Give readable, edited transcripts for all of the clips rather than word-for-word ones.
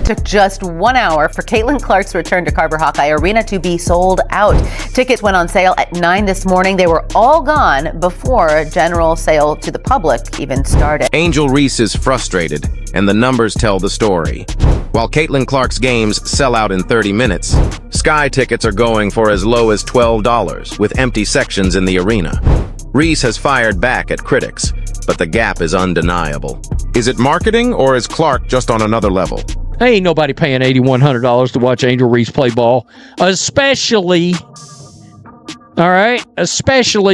It took just 1 hour for Caitlin Clark's return to Carver Hawkeye Arena to be sold out. Tickets went on sale at 9 this morning. They were all gone before general sale to the public even started. Angel Reese is frustrated, and the numbers tell the story. While Caitlin Clark's games sell out in 30 minutes, Sky tickets are going for as low as $12, with empty sections in the arena. Reese has fired back at critics, but the gap is undeniable. Is it marketing, or is Clark just on another level? Ain't nobody paying $8,100 to watch Angel Reese play ball, especially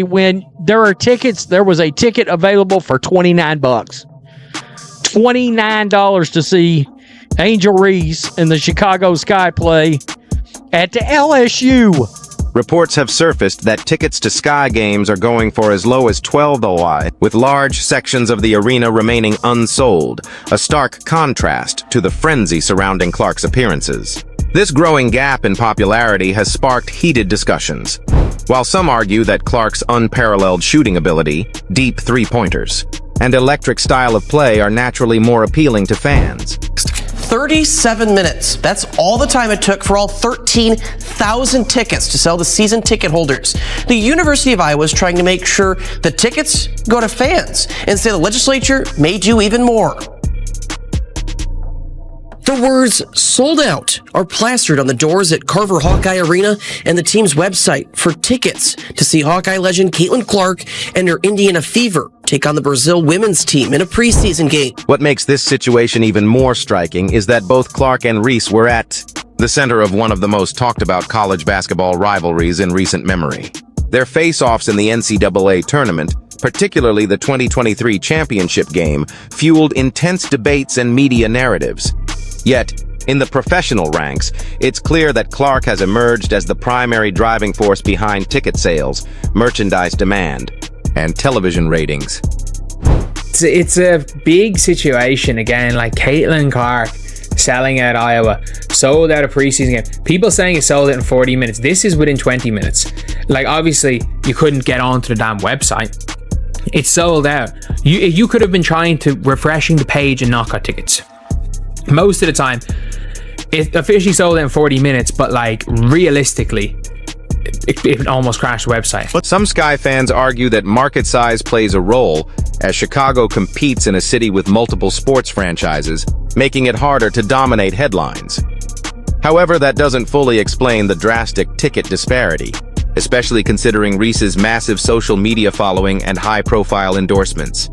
when there are tickets. There was a ticket available for $29. $29 to see Angel Reese and the Chicago Sky play at the LSU. Reports have surfaced that tickets to Sky games are going for as low as $12, with large sections of the arena remaining unsold, a stark contrast to the frenzy surrounding Clark's appearances. This growing gap in popularity has sparked heated discussions. While some argue that Clark's unparalleled shooting ability, deep three-pointers, and electric style of play are naturally more appealing to fans. 37 minutes. That's all the time it took for all 13,000 tickets to sell to season ticket holders. The University of Iowa is trying to make sure the tickets go to fans. Instead, the legislature may do even more. The words "sold out" are plastered on the doors at Carver Hawkeye Arena and the team's website for tickets to see Hawkeye legend Caitlin Clark and her Indiana Fever take on the Brazil women's team in a preseason game. What makes this situation even more striking is that both Clark and Reese were at the center of one of the most talked about college basketball rivalries in recent memory. Their face-offs in the NCAA tournament, particularly the 2023 championship game, fueled intense debates and media narratives. Yet, in the professional ranks, it's clear that Clark has emerged as the primary driving force behind ticket sales, merchandise demand, and television ratings. It's a big situation again, like Caitlin Clark selling out Iowa, sold out a preseason game. People saying it sold out in 40 minutes. This is within 20 minutes. Like, obviously, you couldn't get onto the damn website. It's sold out. You could have been trying to refreshing the page and not got tickets. Most of the time, it officially sold out in 40 minutes, but like realistically, it almost crashed the website. But some Sky fans argue that market size plays a role, as Chicago competes in a city with multiple sports franchises, making it harder to dominate headlines. However, that doesn't fully explain the drastic ticket disparity, especially considering Reese's massive social media following and high-profile endorsements.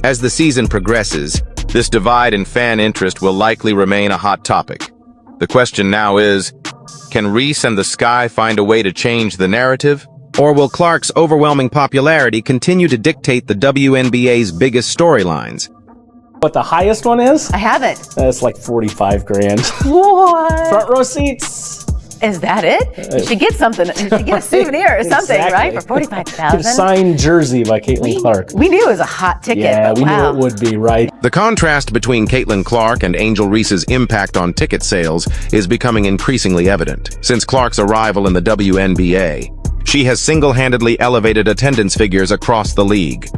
As the season progresses, this divide in fan interest will likely remain a hot topic. The question now is, can Reese and the Sky find a way to change the narrative? Or will Clark's overwhelming popularity continue to dictate the WNBA's biggest storylines? What the highest one is? I haven't. It's like 45 grand. What? Front row seats. Is that it? You should get something. You should get a souvenir or something, Exactly. right? For $45,000. Get a signed jersey by Caitlin Clark. We knew it was a hot ticket. Yeah, but we wow. knew it would be, right? The contrast between Caitlin Clark and Angel Reese's impact on ticket sales is becoming increasingly evident. Since Clark's arrival in the WNBA, she has single-handedly elevated attendance figures across the league.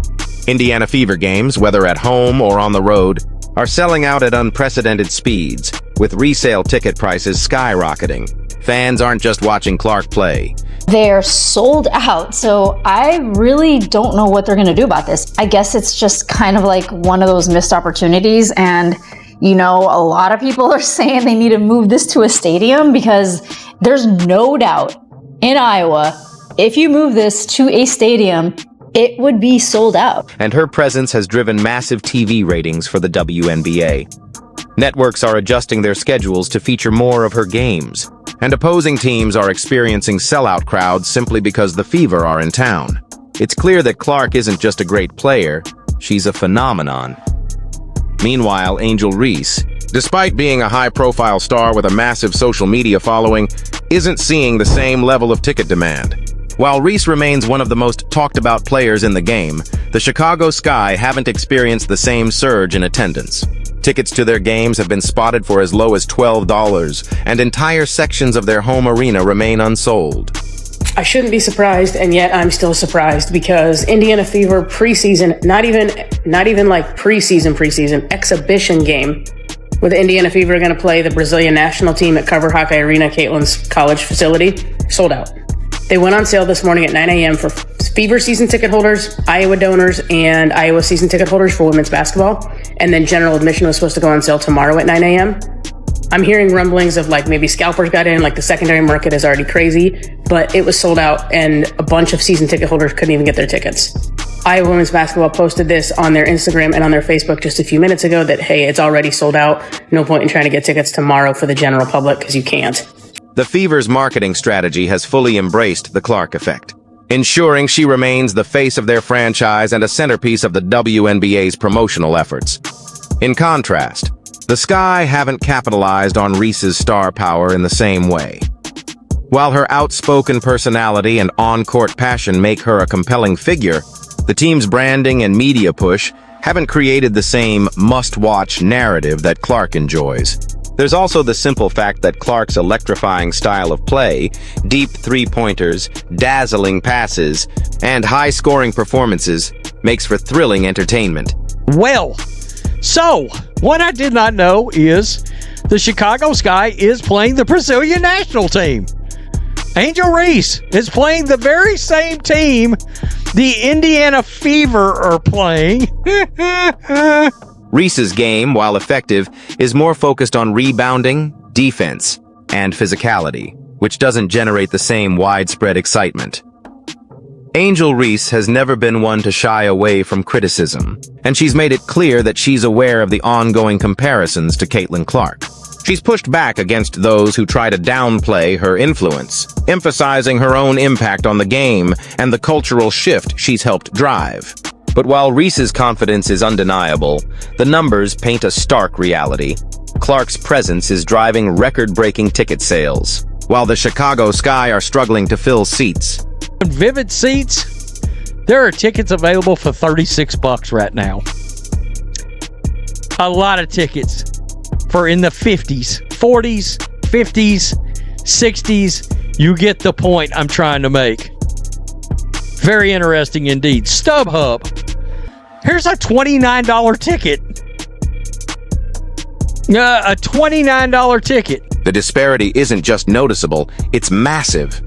Indiana Fever games, whether at home or on the road, are selling out at unprecedented speeds, with resale ticket prices skyrocketing. Fans aren't just watching Clark play. They're sold out, so I really don't know what they're going to do about this. I guess it's just kind of like one of those missed opportunities, and you know, a lot of people are saying they need to move this to a stadium because there's no doubt in Iowa, if you move this to a stadium, it would be sold out. And her presence has driven massive TV ratings for the WNBA. Networks are adjusting their schedules to feature more of her games, and opposing teams are experiencing sellout crowds simply because the Fever are in town. It's clear that Clark isn't just a great player, she's a phenomenon. Meanwhile, Angel Reese, despite being a high-profile star with a massive social media following, isn't seeing the same level of ticket demand. While Reese remains one of the most talked-about players in the game, the Chicago Sky haven't experienced the same surge in attendance. Tickets to their games have been spotted for as low as $12, and entire sections of their home arena remain unsold. I shouldn't be surprised, and yet I'm still surprised because Indiana Fever preseason, not even like preseason, exhibition game, with Indiana Fever going to play the Brazilian national team at Carver Hawkeye Arena, Caitlin's college facility. Sold out. They went on sale this morning at 9 a.m. for Fever season ticket holders, Iowa donors, and Iowa season ticket holders for women's basketball. And then general admission was supposed to go on sale tomorrow at 9 a.m. I'm hearing rumblings of like maybe scalpers got in, like the secondary market is already crazy, but it was sold out and a bunch of season ticket holders couldn't even get their tickets. Iowa women's basketball posted this on their Instagram and on their Facebook just a few minutes ago that, hey, it's already sold out. No point in trying to get tickets tomorrow for the general public because you can't. The Fever's marketing strategy has fully embraced the Clark effect, ensuring she remains the face of their franchise and a centerpiece of the WNBA's promotional efforts. In contrast, the Sky haven't capitalized on Reese's star power in the same way. While her outspoken personality and on-court passion make her a compelling figure, the team's branding and media push haven't created the same must-watch narrative that Clark enjoys. There's also the simple fact that Clark's electrifying style of play, deep three-pointers, dazzling passes, and high-scoring performances makes for thrilling entertainment. Well, so what I did not know is the Chicago Sky is playing the Brazilian national team. Angel Reese is playing the very same team the Indiana Fever are playing. Reese's game, while effective, is more focused on rebounding, defense, and physicality, which doesn't generate the same widespread excitement. Angel Reese has never been one to shy away from criticism, and she's made it clear that she's aware of the ongoing comparisons to Caitlin Clark. She's pushed back against those who try to downplay her influence, emphasizing her own impact on the game and the cultural shift she's helped drive. But while Reese's confidence is undeniable, the numbers paint a stark reality. Clark's presence is driving record-breaking ticket sales, while the Chicago Sky are struggling to fill seats. Vivid Seats, there are tickets available for $36 right now. A lot of tickets for in the 50s, 40s, 50s, 60s. You get the point I'm trying to make. Very interesting indeed. StubHub. Here's a $29 ticket. A $29 ticket. The disparity isn't just noticeable, it's massive.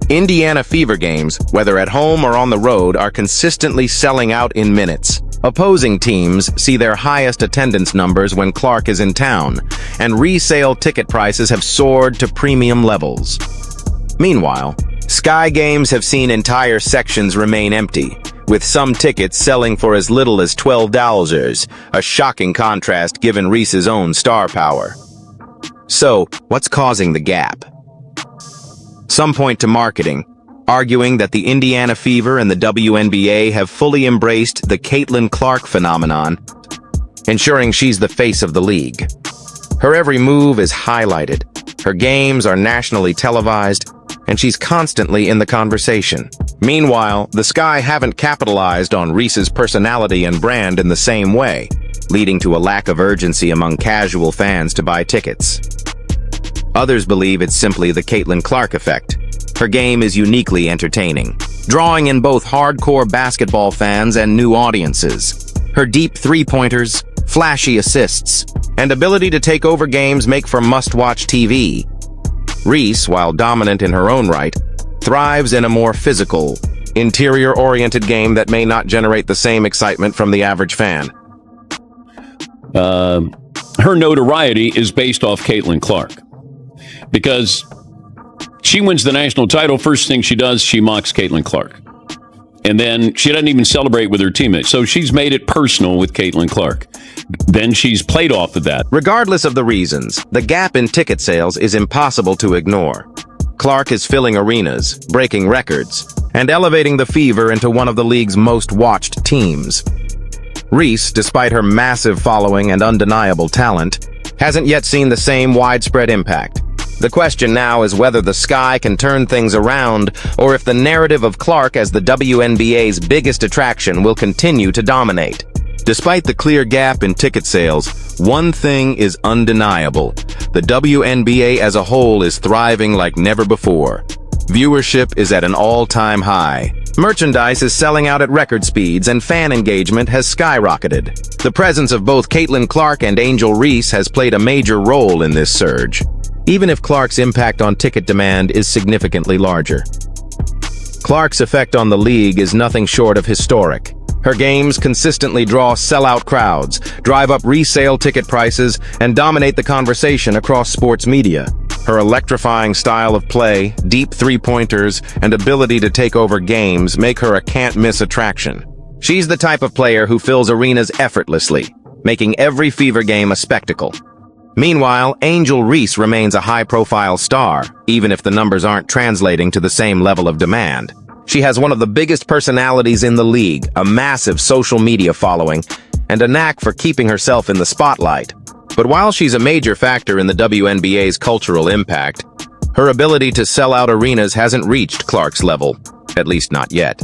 Indiana Fever games, whether at home or on the road, are consistently selling out in minutes. Opposing teams see their highest attendance numbers when Clark is in town, and resale ticket prices have soared to premium levels. Meanwhile, Sky games have seen entire sections remain empty, with some tickets selling for as little as $12, a shocking contrast given Reese's own star power. So, what's causing the gap? Some point to marketing, arguing that the Indiana Fever and the WNBA have fully embraced the Caitlin Clark phenomenon, ensuring she's the face of the league. Her every move is highlighted, her games are nationally televised, and she's constantly in the conversation. Meanwhile, the Sky haven't capitalized on Reese's personality and brand in the same way, leading to a lack of urgency among casual fans to buy tickets. Others believe it's simply the Caitlin Clark effect. Her game is uniquely entertaining, drawing in both hardcore basketball fans and new audiences. Her deep three-pointers, flashy assists, and ability to take over games make for must-watch TV. Reese, while dominant in her own right, thrives in a more physical, interior-oriented game that may not generate the same excitement from the average fan. Her notoriety is based off Caitlin Clark. Because she wins the national title, first thing she does, she mocks Caitlin Clark. And then she doesn't even celebrate with her teammates. So she's made it personal with Caitlin Clark. Then she's played off of that. Regardless of the reasons, the gap in ticket sales is impossible to ignore. Clark is filling arenas, breaking records, and elevating the Fever into one of the league's most watched teams. Reese, despite her massive following and undeniable talent, hasn't yet seen the same widespread impact. The question now is whether the Sky can turn things around, or if the narrative of Clark as the WNBA's biggest attraction will continue to dominate. Despite the clear gap in ticket sales, one thing is undeniable. The WNBA as a whole is thriving like never before. Viewership is at an all-time high, Merchandise is selling out at record speeds and fan engagement has skyrocketed. The presence of both Caitlin Clark and Angel Reese has played a major role in this surge, even if Clark's impact on ticket demand is significantly larger. Clark's effect on the league is nothing short of historic. Her games consistently draw sellout crowds, drive up resale ticket prices, and dominate the conversation across sports media. Her electrifying style of play, deep three-pointers, and ability to take over games make her a can't-miss attraction. She's the type of player who fills arenas effortlessly, making every Fever game a spectacle. Meanwhile, Angel Reese remains a high-profile star, even if the numbers aren't translating to the same level of demand. She has one of the biggest personalities in the league, a massive social media following, and a knack for keeping herself in the spotlight. But while she's a major factor in the WNBA's cultural impact, her ability to sell out arenas hasn't reached Clark's level, at least not yet.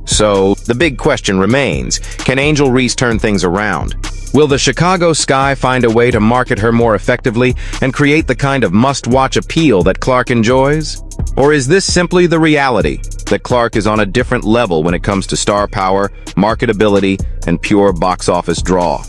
So, the big question remains, can Angel Reese turn things around? Will the Chicago Sky find a way to market her more effectively and create the kind of must-watch appeal that Clark enjoys? Or is this simply the reality, that Clark is on a different level when it comes to star power, marketability, and pure box office draw?